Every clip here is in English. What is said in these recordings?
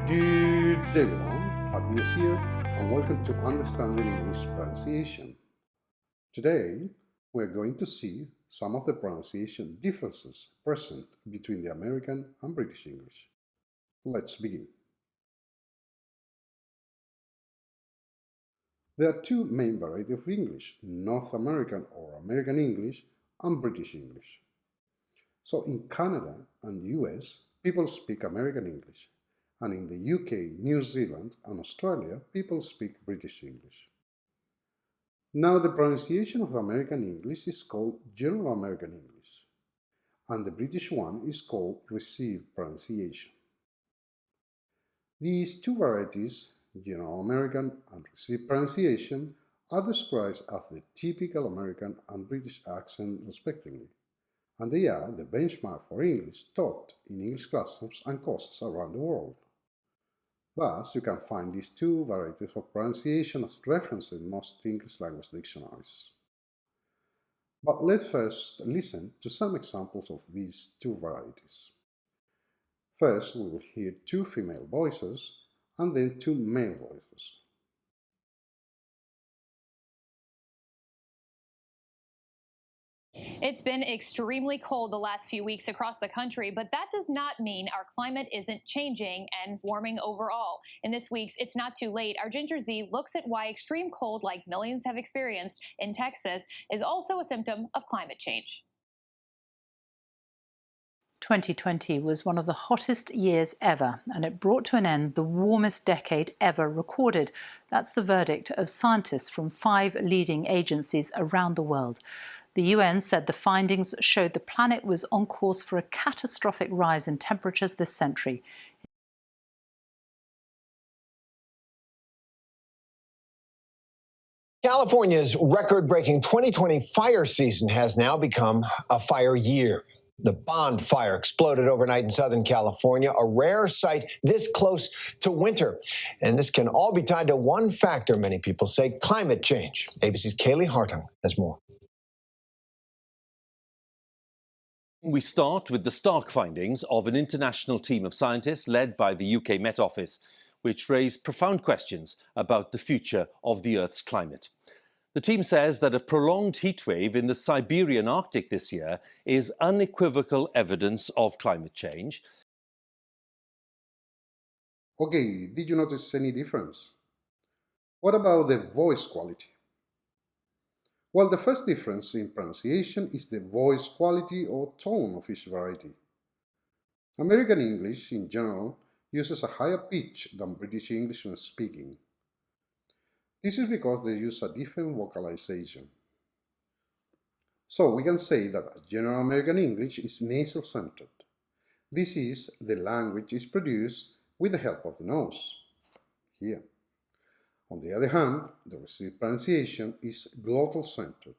Good day everyone, Patbias here, and welcome to Understanding English Pronunciation. Today, we're going to see some of the pronunciation differences present between the American and British English. Let's begin. There are two main varieties of English, North American or American English and British English. So in Canada and US, people speak American English, and in the UK, New Zealand and Australia, people speak British English. Now the pronunciation of American English is called General American English, and the British one is called Received Pronunciation. These two varieties, General American and Received Pronunciation, are described as the typical American and British accent respectively, and they are the benchmark for English taught in English classrooms and courses around the world. Thus, you can find these two varieties of pronunciation as referenced in most English language dictionaries. But let's first listen to some examples of these two varieties. First, we will hear two female voices and then two male voices. It's been extremely cold the last few weeks across the country, but that does not mean our climate isn't changing and warming overall. In this week's It's Not Too Late, our Ginger Z looks at why extreme cold, like millions have experienced in Texas, is also a symptom of climate change. 2020 was one of the hottest years ever, and it brought to an end the warmest decade ever recorded. That's the verdict of scientists from 5 leading agencies around the world. The UN said the findings showed the planet was on course for a catastrophic rise in temperatures this century. California's record-breaking 2020 fire season has now become a fire year. The Bond Fire exploded overnight in Southern California, a rare sight this close to winter. And this can all be tied to one factor, many people say, climate change. ABC's Kaylee Hartung has more. We start with the stark findings of an international team of scientists led by the UK Met Office, which raised profound questions about the future of the Earth's climate. The team says that a prolonged heatwave in the Siberian Arctic this year is unequivocal evidence of climate change. Okay, did you notice any difference? What about the voice quality? Well, the first difference in pronunciation is the voice quality or tone of each variety. American English, in general, uses a higher pitch than British English when speaking. This is because they use a different vocalization. So we can say that General American English is nasal-centered. This is, the language is produced with the help of the nose, here. On the other hand, the received pronunciation is glottal-centered,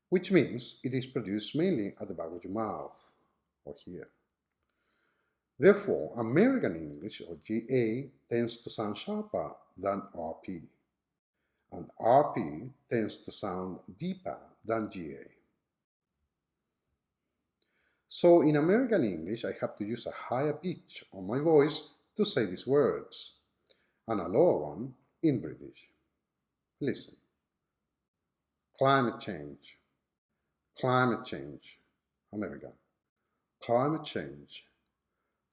which means it is produced mainly at the back of your mouth, or here. Therefore, American English, or GA, tends to sound sharper than RP, and RP tends to sound deeper than GA. So in American English, I have to use a higher pitch on my voice to say these words, and a lower one in British. Listen. Climate change. Climate change. American. Climate change.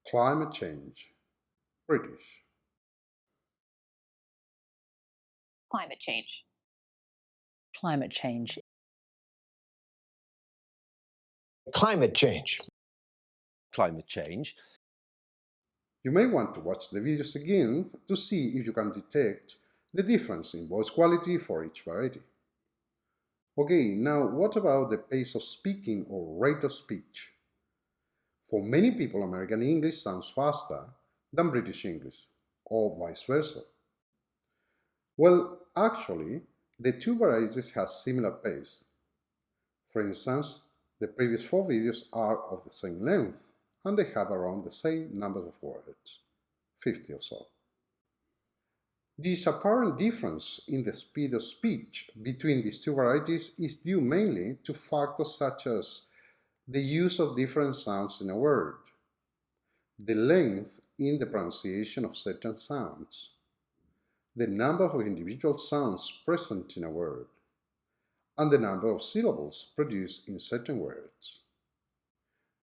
Climate change. British. Climate change. Climate change. Climate change. Climate change. You may want to watch the videos again to see if you can detect the difference in voice quality for each variety. Okay, now what about the pace of speaking or rate of speech? For many people, American English sounds faster than British English, or vice versa. Well, actually, the two varieties have similar pace. For instance, the previous 4 videos are of the same length, and they have around the same number of words, 50 or so. This apparent difference in the speed of speech between these two varieties is due mainly to factors such as the use of different sounds in a word, the length in the pronunciation of certain sounds, the number of individual sounds present in a word, and the number of syllables produced in certain words.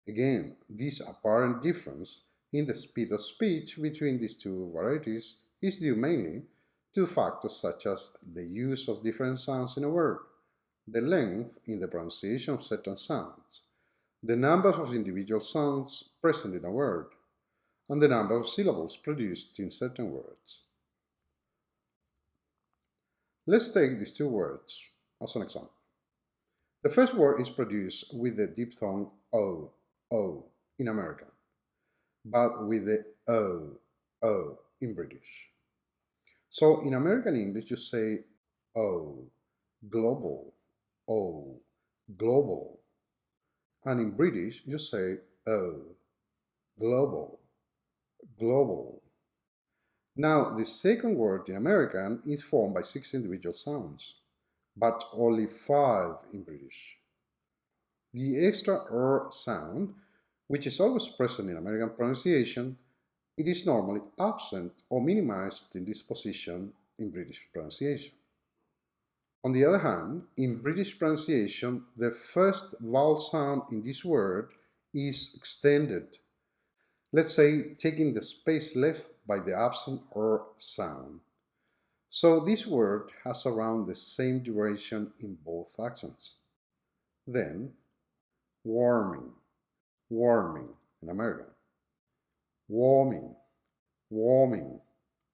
Again, this apparent difference in the speed of speech between these two varieties is due mainly to factors such as the use of different sounds in a word, the length in the pronunciation of certain sounds, the number of individual sounds present in a word, and the number of syllables produced in certain words. Let's take these two words as an example. The first word is produced with the diphthong O in American, but with the O in British. So in American English you say O, global, O, global. And in British you say O, global, global. Now the second word in American is formed by 6 individual sounds, but only 5 in British. The extra R sound, which is always present in American pronunciation, it is normally absent or minimized in this position in British pronunciation. On the other hand, in British pronunciation, the first vowel sound in this word is extended, let's say taking the space left by the absent R sound. So this word has around the same duration in both accents. Then, warming, warming in American, warming, warming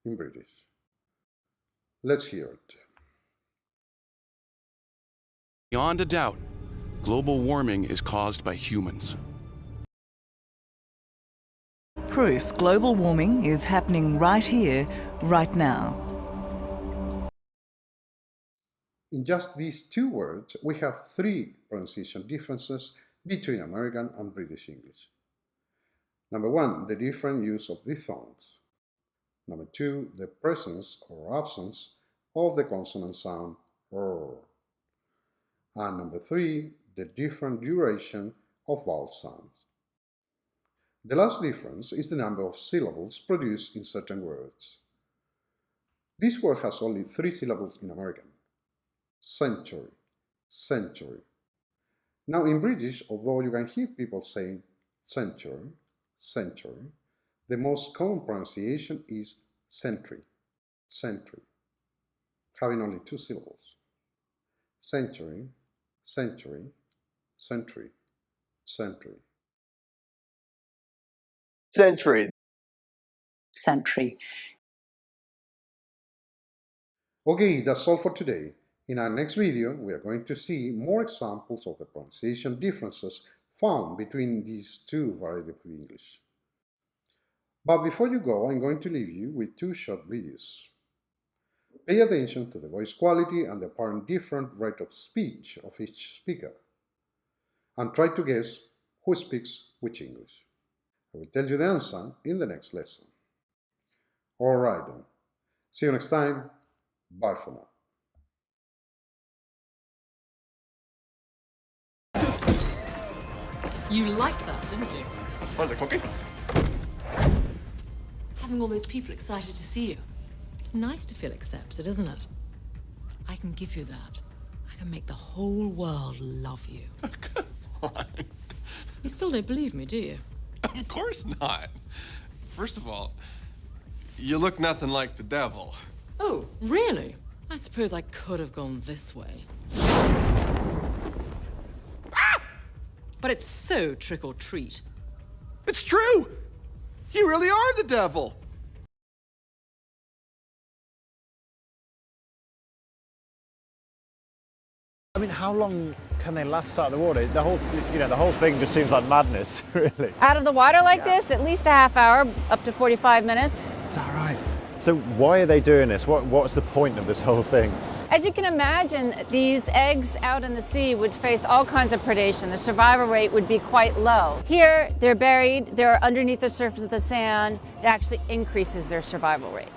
in British. Let's hear it. Beyond a doubt, global warming is caused by humans. Proof global warming is happening right here, right now. In just these 2 words, we have 3 pronunciation differences between American and British English. Number 1, the different use of diphthongs. Number 2, the presence or absence of the consonant sound R. And number 3, the different duration of vowel sounds. The last difference is the number of syllables produced in certain words. This word has only 3 syllables in American. Century, century. Now in British, although you can hear people saying century, century, the most common pronunciation is century, century, having only 2 syllables. Century, century, century, century. Century. Century. Okay, that's all for today. In our next video, we are going to see more examples of the pronunciation differences found between these 2 varieties of English. But before you go, I'm going to leave you with 2 short videos. Pay attention to the voice quality and the apparent different rate of speech of each speaker, and try to guess who speaks which English. I will tell you the answer in the next lesson. Alright then, see you next time, bye for now. You liked that, didn't you? Want the cookie? Having all those people excited to see you. It's nice to feel accepted, isn't it? I can give you that. I can make the whole world love you. Come on. You still don't believe me, do you? Of course not. First of all, you look nothing like the devil. Oh, really? I suppose I could have gone this way. But it's so trick or treat. It's true! You really are the devil! I mean, how long can they last out of the water? The whole thing just seems like madness, really. Out of the water like this, at least a half hour, up to 45 minutes. Is that right? So why are they doing this? What's the point of this whole thing? As you can imagine, these eggs out in the sea would face all kinds of predation. The survival rate would be quite low. Here, they're buried, they're underneath the surface of the sand. It actually increases their survival rate.